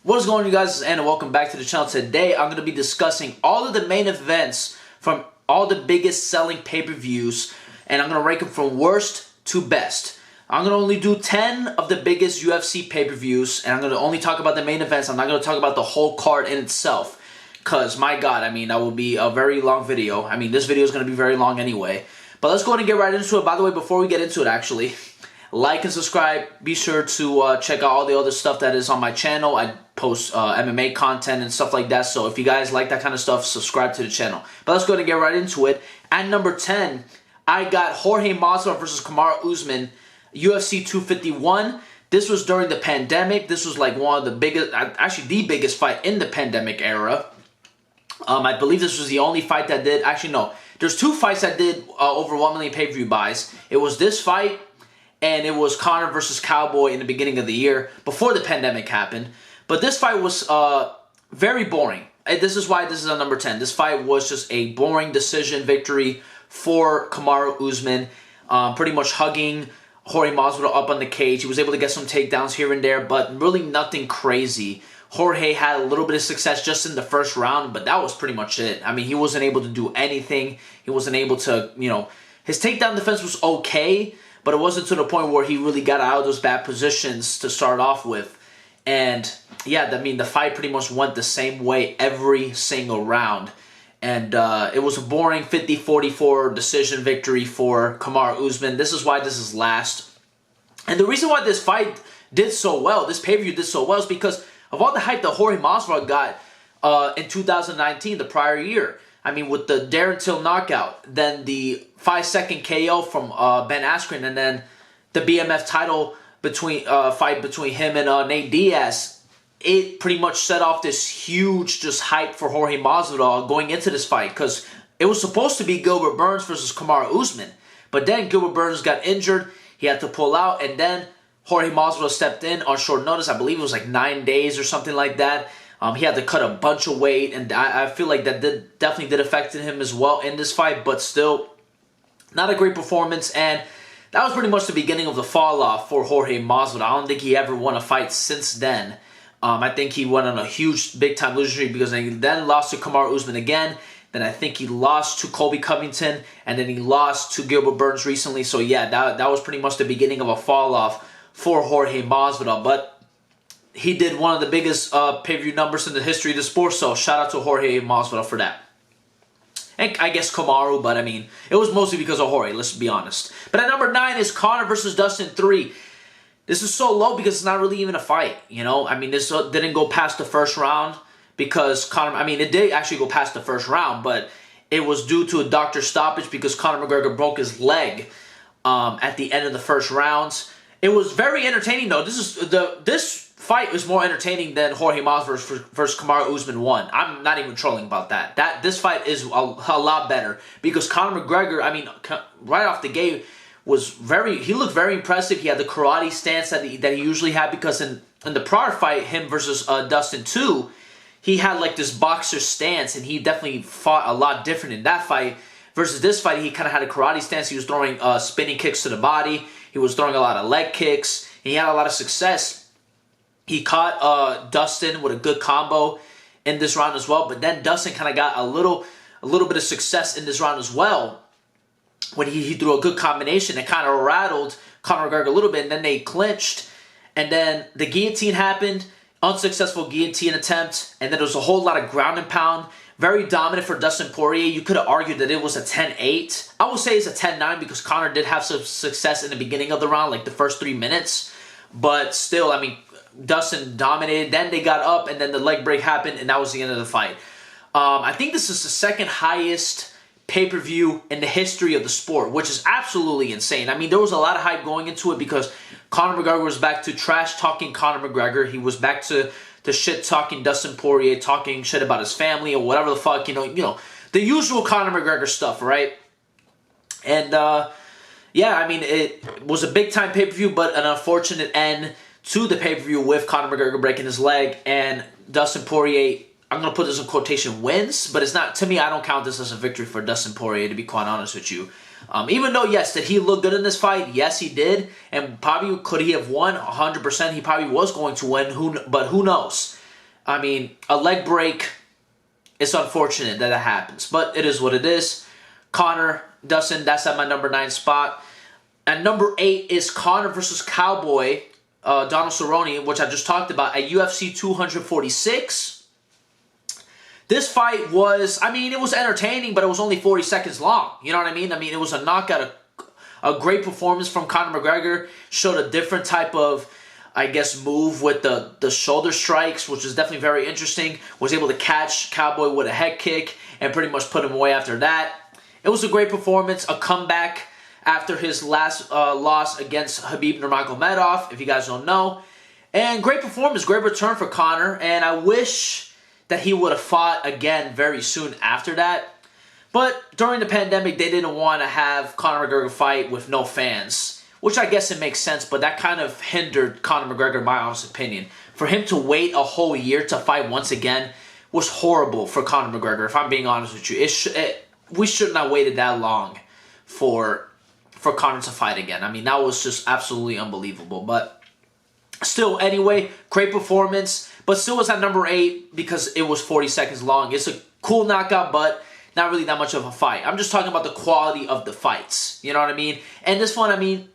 What is going on, you guys, and welcome back to the channel. Today I'm going to be discussing all of the main events from all the biggest selling pay-per-views, and I'm going to rank them from worst to best. I'm going to only do 10 of the biggest UFC pay-per-views, and I'm going to only talk about the main events. I'm not going to talk about the whole card in itself, because my god, that will be a very long video. This video is going to be very long anyway. But let's go ahead and get right into it. By the way, before we get into it, actually, like and subscribe. Be sure to check out all the other stuff that is on my channel. I post MMA content and stuff like that. So if you guys like that kind of stuff, subscribe to the channel. But let's go ahead and get right into it. At number 10, I got Jorge Masvidal versus Kamaru Usman, UFC 251. This was during the pandemic. This was like one of the biggest, actually the biggest fight in the pandemic era. I believe this was the only fight that did, actually no, there's two fights that did over 1 million pay-per-view buys. It was this fight, and it was Conor versus Cowboy in the beginning of the year, before the pandemic happened. But this fight was very boring. And this is why this is on number 10. This fight was just a boring decision victory for Kamaru Usman, pretty much hugging Jorge Masvidal up on the cage. He was able to get some takedowns here and there, but really nothing crazy. Jorge had a little bit of success just in the first round, but that was pretty much it. He wasn't able to do anything. He wasn't able to, his takedown defense was okay, but it wasn't to the point where he really got out of those bad positions to start off with. And yeah, the fight pretty much went the same way every single round. And it was a boring 50-44 decision victory for Kamaru Usman. This is why this is last. And the reason why this fight did so well, this pay-per-view did so well, is because of all the hype that Jorge Masvidal got in 2019, the prior year. With the Darren Till knockout, then the 5-second KO from Ben Askren, and then the BMF title fight between him and Nate Diaz, it pretty much set off this huge just hype for Jorge Masvidal going into this fight, because it was supposed to be Gilbert Burns versus Kamaru Usman, but then Gilbert Burns got injured, he had to pull out, and then Jorge Masvidal stepped in on short notice. I believe it was like 9 days or something like that. He had to cut a bunch of weight, and I feel like that definitely did affect him as well in this fight, but still, not a great performance, and that was pretty much the beginning of the fall-off for Jorge Masvidal. I don't think he ever won a fight since then. I think he went on a huge, big-time losing streak, because he then lost to Kamaru Usman again, then I think he lost to Colby Covington, and then he lost to Gilbert Burns recently, so yeah, that was pretty much the beginning of a fall-off for Jorge Masvidal, but he did one of the biggest pay-per-view numbers in the history of the sport, so shout out to Jorge Masvidal for that. And I guess Kamaru, but it was mostly because of Jorge, let's be honest. But at number 9 is Conor versus Dustin 3. This is so low because it's not really even a fight, this didn't go past the first round because Conor, it did actually go past the first round, but it was due to a doctor stoppage because Conor McGregor broke his leg at the end of the first rounds. It was very entertaining though. This fight was more entertaining than Jorge Masvidal versus Kamaru Usman 1. I'm not even trolling about that. This fight is a lot better because Conor McGregor, right off the gate, he looked very impressive. He had the karate stance that he usually had, because in the prior fight, him versus Dustin 2, he had like this boxer stance, and he definitely fought a lot different in that fight. Versus this fight, he kind of had a karate stance. He was throwing spinning kicks to the body. He was throwing a lot of leg kicks. He had a lot of success. He caught Dustin with a good combo in this round as well. But then Dustin kind of got a little bit of success in this round as well, when he threw a good combination and kind of rattled Conor McGregor a little bit. And then they clinched. And then the guillotine happened. Unsuccessful guillotine attempt. And then there was a whole lot of ground and pound. Very dominant for Dustin Poirier. You could have argued that it was a 10-8. I would say it's a 10-9 because Conor did have some success in the beginning of the round, like the first 3 minutes. But still, Dustin dominated. Then they got up, and then the leg break happened, and that was the end of the fight. I think this is the second highest pay-per-view in the history of the sport, which is absolutely insane. There was a lot of hype going into it because Conor McGregor was back to trash-talking Conor McGregor. He was back to shit-talking Dustin Poirier, talking shit about his family or whatever the fuck, the usual Conor McGregor stuff, right? And, it was a big-time pay-per-view, but an unfortunate end to the pay-per-view with Conor McGregor breaking his leg, and Dustin Poirier, I'm going to put this in quotation, wins, but it's not, to me, I don't count this as a victory for Dustin Poirier, to be quite honest with you. Even though, yes, did he look good in this fight? Yes, he did. And probably could he have won? 100%. He probably was going to win, but who knows? I mean, a leg break, it's unfortunate that happens, but it is what it is. Conor, Dustin, that's at my number 9 spot. At number 8 is Conor versus Cowboy, Donald Cerrone, which I just talked about, at UFC 246. This fight was, I mean, it was entertaining, but it was only 40 seconds long. You know what I mean? I mean, it was a knockout, a great performance from Conor McGregor. Showed a different type of, I guess, move with the shoulder strikes, which is definitely very interesting. Was able to catch Cowboy with a head kick and pretty much put him away after that. It was a great performance, a comeback after his last loss against Khabib Nurmagomedov, if you guys don't know. And great performance, great return for Conor. And I wish that he would have fought again very soon after that. But during the pandemic, they didn't want to have Conor McGregor fight with no fans, which I guess it makes sense, but that kind of hindered Conor McGregor, in my honest opinion. For him to wait a whole year to fight once again was horrible for Conor McGregor, if I'm being honest with you. We shouldn't have waited that long for Conor to fight again. I mean, that was just absolutely unbelievable. But still, anyway, great performance. But still was at number 8 because it was 40 seconds long. It's a cool knockout, but not really that much of a fight. I'm just talking about the quality of the fights. You know what I mean? And this one, I mean,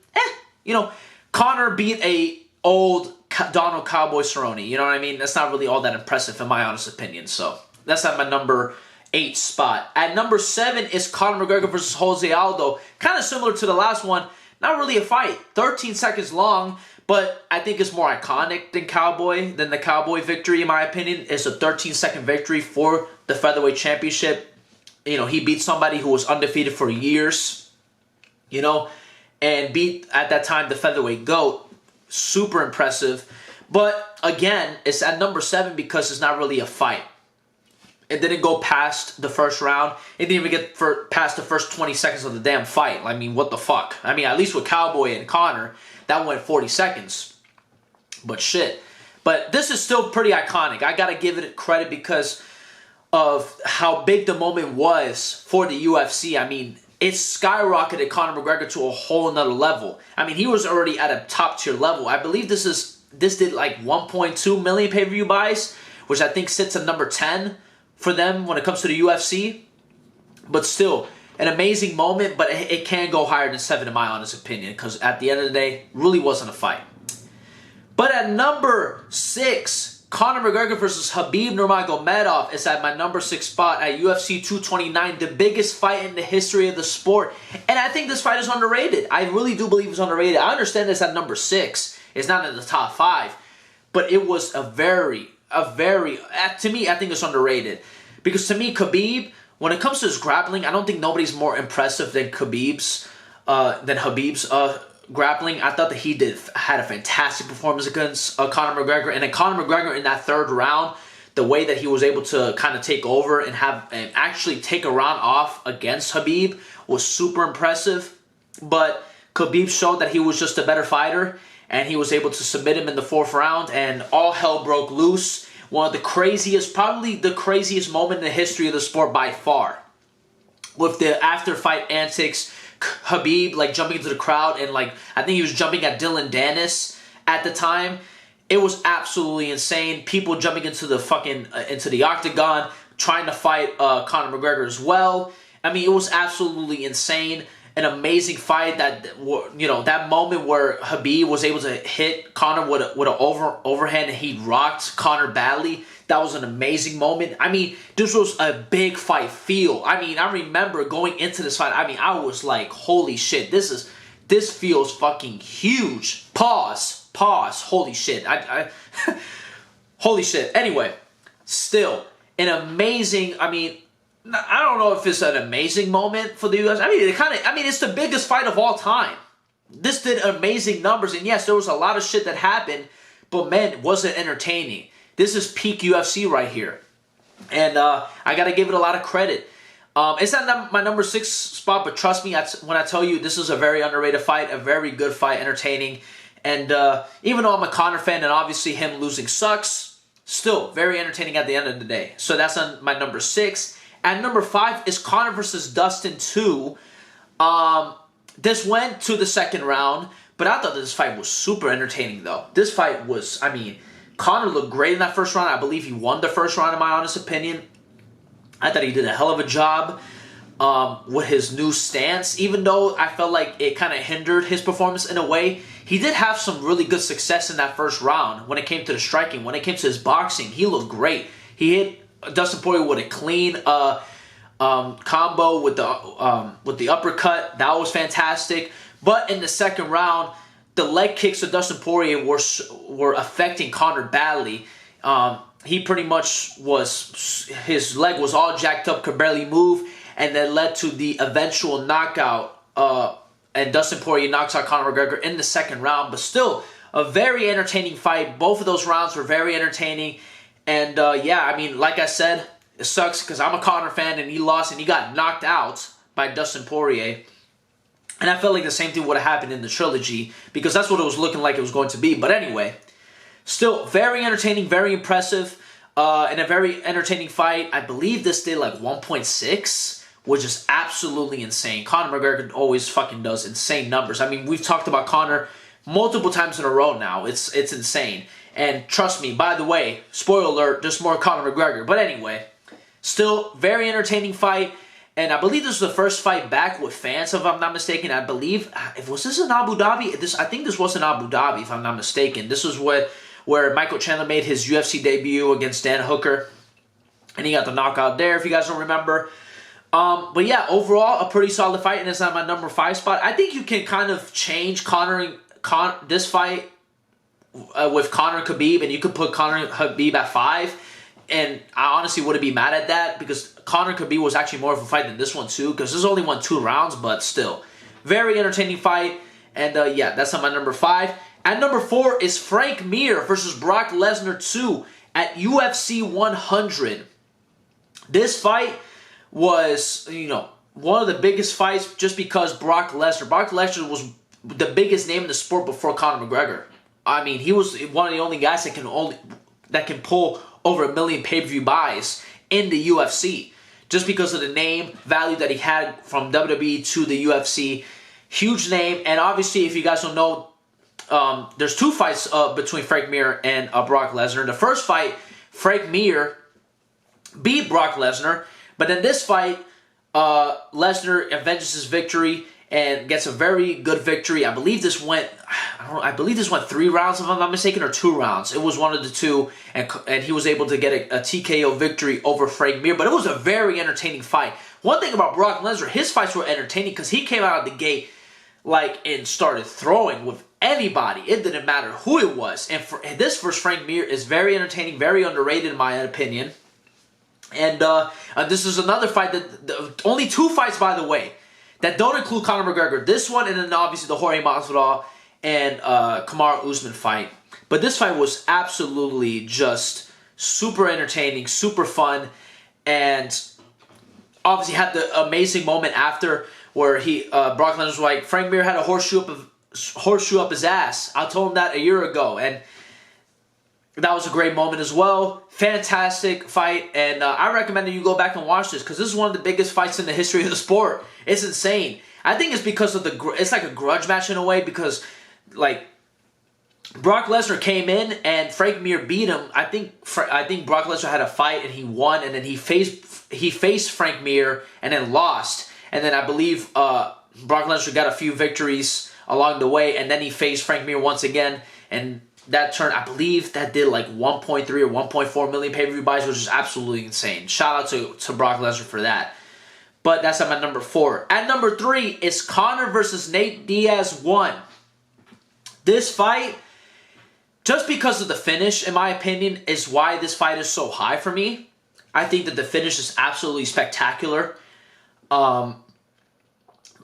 you know, Conor beat a old Donald Cowboy Cerrone. You know what I mean? That's not really all that impressive in my honest opinion. So that's at my number 8 spot. At number 7 is Conor McGregor versus Jose Aldo. Kind of similar to the last one. Not really a fight. 13 seconds long, but I think it's more iconic than the Cowboy victory, in my opinion. It's a 13-second victory for the Featherweight Championship. You know, he beat somebody who was undefeated for years, you know, and beat, at that time, the Featherweight GOAT. Super impressive. But, again, it's at number 7 because it's not really a fight. It didn't go past the first round. It didn't even get past the first 20 seconds of the damn fight. I mean, what the fuck? I mean, at least with Cowboy and Conor, that went 40 seconds. But shit. But this is still pretty iconic. I gotta give it credit because of how big the moment was for the UFC. I mean, it skyrocketed Conor McGregor to a whole nother level. I mean, he was already at a top tier level. I believe this did like 1.2 million pay-per-view buys, which I think sits at number 10 for them when it comes to the UFC. But still, an amazing moment, but it can't go higher than 7 in my honest opinion, because at the end of the day, really wasn't a fight. But at number 6, Conor McGregor versus Khabib Nurmagomedov is at my number 6 spot at UFC 229, the biggest fight in the history of the sport. And I think this fight is underrated. I really do believe it's underrated. I understand it's at number 6. It's not in the top 5. But it was a very, to me, I think it's underrated. Because to me, Khabib, when it comes to his grappling, I don't think nobody's more impressive than Khabib's grappling. I thought that he had a fantastic performance against Conor McGregor. And then Conor McGregor in that 3rd round, the way that he was able to kind of take over and actually take a round off against Khabib was super impressive. But Khabib showed that he was just a better fighter, and he was able to submit him in the 4th round, and all hell broke loose. One of the craziest, probably the craziest moment in the history of the sport by far. With the after-fight antics, Khabib like jumping into the crowd, and like I think he was jumping at Dylan Dennis at the time. It was absolutely insane. People jumping into the octagon, trying to fight Conor McGregor as well. I mean, it was absolutely insane. An amazing fight. That moment where Khabib was able to hit Conor with an overhand and he rocked Conor badly. That was an amazing moment. I mean, this was a big fight feel. I mean, I remember going into this fight. I mean, I was like, holy shit, this feels fucking huge. Pause. Holy shit. Holy shit. Anyway, still an amazing. I don't know if it's an amazing moment for the UFC. It's the biggest fight of all time. This did amazing numbers, and yes, there was a lot of shit that happened, but man, was it entertaining. This is peak UFC right here. And I got to give it a lot of credit. It's not my number 6 spot, but trust me when I tell you this is a very underrated fight, a very good fight, entertaining. And even though I'm a Conor fan and obviously him losing sucks, still very entertaining at the end of the day. So that's on my number 6. At number 5 is Conor versus Dustin 2. This went to the 2nd round, but I thought this fight was super entertaining though. This fight was, Conor looked great in that first round. I believe he won the first round, in my honest opinion. I thought he did a hell of a job with his new stance. Even though I felt like it kind of hindered his performance in a way, he did have some really good success in that first round when it came to the striking. When it came to his boxing, he looked great. He hit Dustin Poirier with a clean combo with the uppercut. That was fantastic. But in the second round, the leg kicks of Dustin Poirier were affecting Conor badly. He pretty much his leg was all jacked up, could barely move, and that led to the eventual knockout. And Dustin Poirier knocks out Conor McGregor in the second round. But still, a very entertaining fight. Both of those rounds were very entertaining. And yeah, I mean, like I said, it sucks because I'm a Conor fan and he lost and he got knocked out by Dustin Poirier. And I felt like the same thing would have happened in the trilogy because that's what it was looking like it was going to be. But anyway, still very entertaining, very impressive, and a very entertaining fight. I believe this did like 1.6, which is absolutely insane. Conor McGregor always fucking does insane numbers. I mean, we've talked about Conor multiple times in a row now. It's insane. And trust me, by the way, spoiler alert, there's more Conor McGregor. But anyway, still very entertaining fight. And I believe this was the first fight back with fans, if I'm not mistaken. I believe, was this in Abu Dhabi? I think this was in Abu Dhabi, if I'm not mistaken. This was where Michael Chandler made his UFC debut against Dan Hooker. And he got the knockout there, if you guys don't remember. But yeah, overall, a pretty solid fight. And it's on my number 5 spot. I think you can kind of change this fight with Conor and Khabib. And you could put Conor and Khabib at 5. And I honestly wouldn't be mad at that because Conor Khabib was actually more of a fight than this one too because this only won 2 rounds, but still. Very entertaining fight. And yeah, that's on my number 5. At number 4 is Frank Mir versus Brock Lesnar 2 at UFC 100. This fight was, one of the biggest fights just because Brock Lesnar was the biggest name in the sport before Conor McGregor. I mean, he was one of the only guys that can pull over 1 million pay-per-view buys in the UFC just because of the name value that he had from WWE to the UFC. Huge name. And obviously, if you guys don't know, there's 2 fights between Frank Mir and Brock Lesnar. In the first fight, Frank Mir beat Brock Lesnar. But in this fight, Lesnar avenges his victory and gets a very good victory. I believe this went 3 rounds, if I'm not mistaken, or 2 rounds. It was one of the 2, and he was able to get a TKO victory over Frank Mir. But it was a very entertaining fight. One thing about Brock Lesnar, his fights were entertaining because he came out of the gate and started throwing with anybody. It didn't matter who it was. And this versus Frank Mir is very entertaining, very underrated in my opinion. And this is another fight only 2 fights, by the way, that don't include Conor McGregor. This one, and then obviously the Jorge Masvidal and Kamaru Usman fight. But this fight was absolutely just super entertaining, super fun, and obviously had the amazing moment after where Brock Lesnar was like, Frank Mir had a horseshoe up his ass. I told him that a year ago, and that was a great moment as well. Fantastic fight, and I recommend that you go back and watch this because this is one of the biggest fights in the history of the sport. It's insane. I think it's because of it's like a grudge match in a way because, like, Brock Lesnar came in and Frank Mir beat him. I think Brock Lesnar had a fight and he won, and then he faced Frank Mir and then lost, and then I believe Brock Lesnar got a few victories along the way, and then he faced Frank Mir once again, and that turned, I believe that did like 1.3 or 1.4 million pay-per-view buys, which is absolutely insane. Shout out to Brock Lesnar for that. But that's at my number 4. At number 3 is Conor versus Nate Diaz 1. This fight, just because of the finish, in my opinion, is why this fight is so high for me. I think that the finish is absolutely spectacular.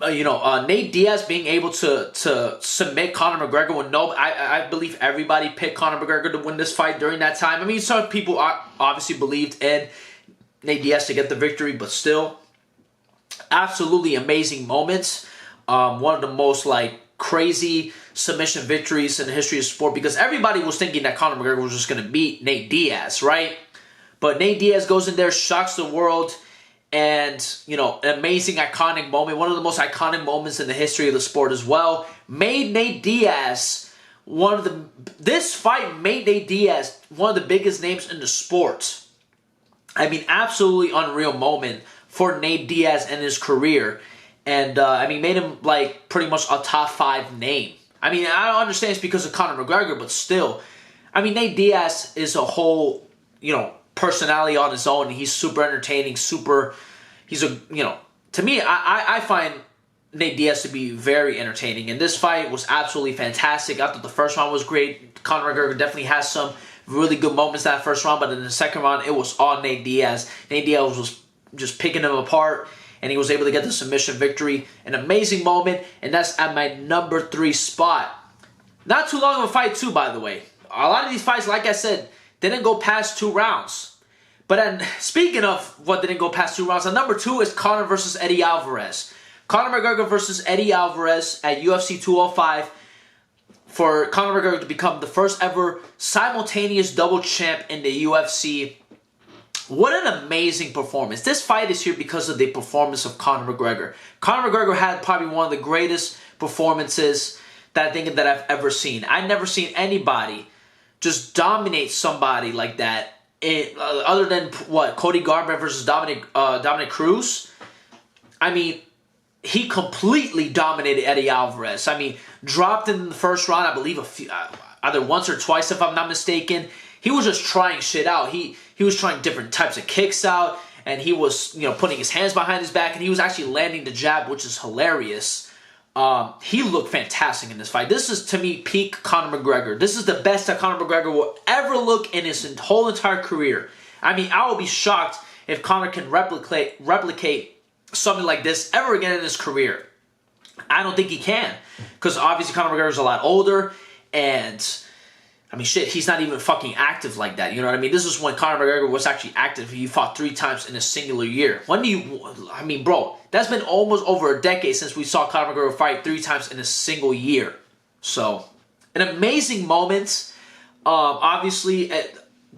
Nate Diaz being able to submit Conor McGregor with I believe everybody picked Conor McGregor to win this fight during that time. I mean, some people obviously believed in Nate Diaz to get the victory, but still, absolutely amazing moments. One of the most crazy submission victories in the history of sport because everybody was thinking that Conor McGregor was just going to beat Nate Diaz, right? But Nate Diaz goes in there, shocks the world. And, an amazing, iconic moment. One of the most iconic moments in the history of the sport as well. Made Nate Diaz this fight made Nate Diaz one of the biggest names in the sport. I mean, absolutely unreal moment for Nate Diaz and his career. And, I mean, made him, like, pretty much a top 5 name. I mean, I don't understand it's because of Conor McGregor, but still. I mean, Nate Diaz is a whole, personality on his own. He's super entertaining, he's a, to me, I find Nate Diaz to be very entertaining. And this fight was absolutely fantastic. I thought the first round was great. Conor McGregor definitely has some really good moments that first round, but in the second round, it was all Nate Diaz. Nate Diaz was just picking him apart, and he was able to get the submission victory. An amazing moment, and that's at my number 3 spot. Not too long of a fight, too, by the way. A lot of these fights, like I said, didn't go past 2 rounds. But then, speaking of what didn't go past 2 rounds, number 2 is Conor versus Eddie Alvarez. Conor McGregor versus Eddie Alvarez at UFC 205 for Conor McGregor to become the first ever simultaneous double champ in the UFC. What an amazing performance. This fight is here because of the performance of Conor McGregor. Conor McGregor had probably one of the greatest performances that I've ever seen. I've never seen anybody just dominate somebody like that. Other than Cody Garbrandt versus Dominic Cruz. I mean, he completely dominated Eddie Alvarez. I mean, dropped in the first round, I believe, either once or twice, if I'm not mistaken. He was just trying shit out. He was trying different types of kicks out, and he was, putting his hands behind his back, and he was actually landing the jab, which is hilarious. He looked fantastic in this fight. This is, to me, peak Conor McGregor. This is the best that Conor McGregor will ever look in his whole entire career. I mean, I will be shocked if Conor can replicate something like this ever again in his career. I don't think he can, because obviously Conor McGregor is a lot older, and I mean, shit, he's not even fucking active like that. You know what I mean? This is when Conor McGregor was actually active. He fought 3 times in a singular year. I mean, bro, that's been almost over a decade since we saw Conor McGregor fight 3 times in a single year. So, an amazing moment. Obviously,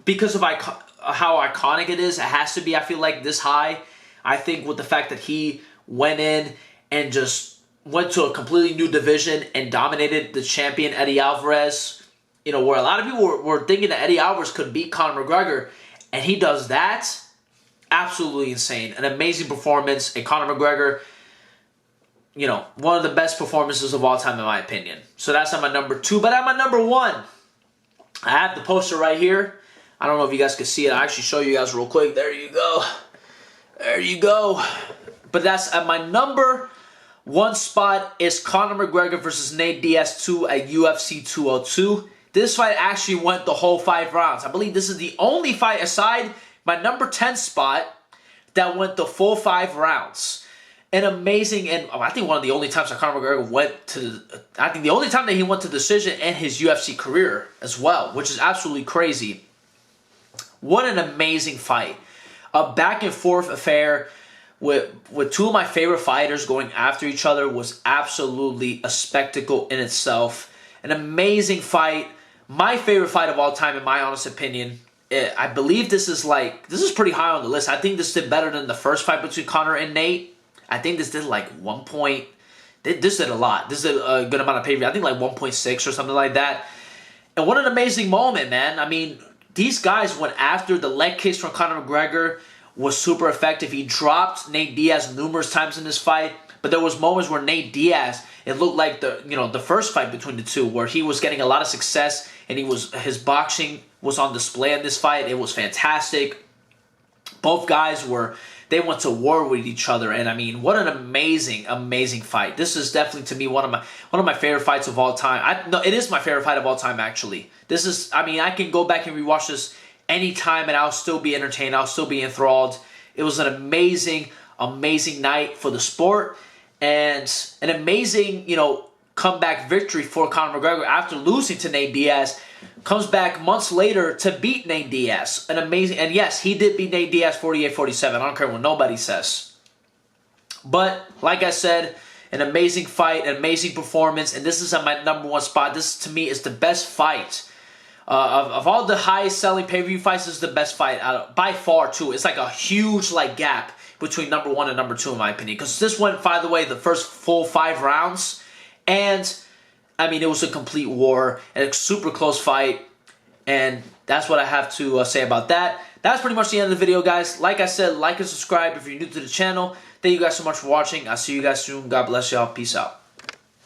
because of how iconic it is, it has to be, I feel like, this high. I think with the fact that he went in and just went to a completely new division and dominated the champion, Eddie Alvarez. Where a lot of people were thinking that Eddie Alvarez could beat Conor McGregor, and he does that. Absolutely insane. An amazing performance. And Conor McGregor, one of the best performances of all time in my opinion. So that's at my number 2. But at my number 1, I have the poster right here. I don't know if you guys can see it. I'll actually show you guys real quick. There you go. There you go. But that's at my number 1 spot is Conor McGregor versus Nate Diaz 2 at UFC 202. This fight actually went the whole 5 rounds. I believe this is the only fight aside my number 10 spot that went the full 5 rounds. An amazing, and I think one of the only times that Conor McGregor the only time that he went to decision in his UFC career as well, which is absolutely crazy. What an amazing fight. A back and forth affair with 2 of my favorite fighters going after each other was absolutely a spectacle in itself. An amazing fight. My favorite fight of all time, in my honest opinion. I believe this is pretty high on the list. I think this did better than the first fight between Conor and Nate. I think this did like 1 point. This did a lot. This did a good amount of pay-per-view. I think like 1.6 or something like that. And what an amazing moment, man. I mean, these guys went after the leg kicks from Conor McGregor was super effective. He dropped Nate Diaz numerous times in this fight. But there was moments where Nate Diaz, it looked like the first fight between the two, where he was getting a lot of success and his boxing was on display in this fight. It was fantastic. Both guys they went to war with each other, and I mean, what an amazing, amazing fight. This is definitely to me one of my favorite fights of all time. It is my favorite fight of all time actually. I can go back and rewatch this anytime and I'll still be entertained. I'll still be enthralled. It was an amazing, amazing night for the sport. And an amazing, comeback victory for Conor McGregor after losing to Nate Diaz. Comes back months later to beat Nate Diaz. And yes, he did beat Nate Diaz 48-47. I don't care what nobody says. But, like I said, an amazing fight, an amazing performance. And this is at my number 1 spot. This, to me, is the best fight. Of all the highest selling pay-per-view fights, this is the best fight by far, too. It's like a huge gap between number 1 and number 2, in my opinion. Because this went, by the way, the first full 5 rounds. And I mean, it was a complete war and a super close fight. And that's what I have to say about that. That's pretty much the end of the video, guys. Like I said, like and subscribe if you're new to the channel. Thank you guys so much for watching. I'll see you guys soon. God bless y'all. Peace out.